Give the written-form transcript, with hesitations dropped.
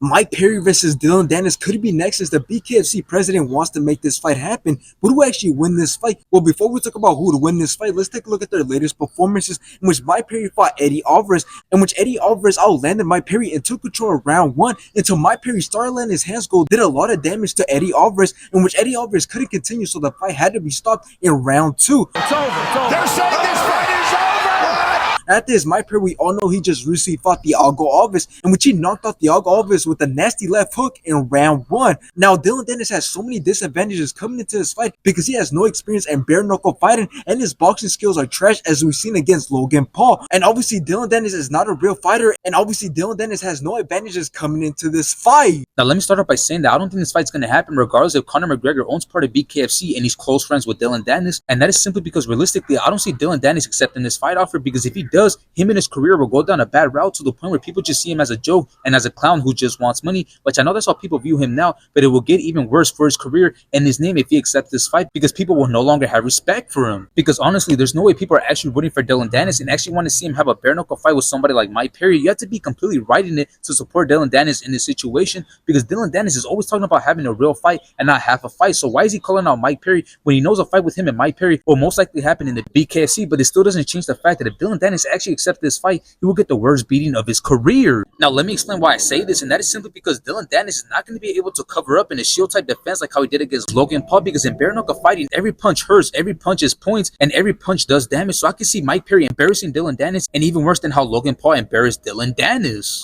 Mike Perry versus Dillon Danis could be next as the BKFC president wants to make this fight happen. But who actually win this fight? Well, before we talk about who would win this fight, let's take a look at their latest performances in which Mike Perry fought Eddie Alvarez, in which Eddie Alvarez outlanded Mike Perry and took control of round 1 until Mike Perry started letting his hands go, did a lot of damage to Eddie Alvarez, in which Eddie Alvarez couldn't continue, so the fight had to be stopped in round 2. It's over. They're saying this fight is over! After this, Mike Perry, we all know he just recently fought Thiago Alves, in which he knocked out Thiago Alves with a nasty left hook in round 1. Now, Dillon Danis has so many disadvantages coming into this fight because he has no experience in bare knuckle fighting and his boxing skills are trash, as we've seen against Logan Paul. And obviously, Dillon Danis is not a real fighter, and obviously, Dillon Danis has no advantages coming into this fight. Now, let me start off by saying that I don't think this fight's going to happen regardless if Conor McGregor owns part of BKFC and he's close friends with Dillon Danis. And that is simply because realistically, I don't see Dillon Danis accepting this fight offer, because if he does, him and his career will go down a bad route to the point where people just see him as a joke and as a clown who just wants money, which I know that's how people view him now, but it will get even worse for his career and his name if he accepts this fight, because people will no longer have respect for him. Because honestly, there's no way people are actually rooting for Dillon Danis and actually want to see him have a bare knuckle fight with somebody like Mike Perry. You have to be completely right in it to support Dillon Danis in this situation, because Dillon Danis is always talking about having a real fight and not half a fight. So why is he calling out Mike Perry when he knows a fight with him and Mike Perry will most likely happen in the BKFC? But it still doesn't change the fact that if Dillon Danis actually accepts this fight, he will get the worst beating of his career. Now, let me explain why I say this, and that is simply because Dillon Danis is not going to be able to cover up in a shield type defense like how he did against Logan Paul, because in bare knuckle fighting, every punch hurts, every punch is points, and every punch does damage. So I can see Mike Perry embarrassing Dillon Danis, and even worse than how Logan Paul embarrassed Dillon Danis.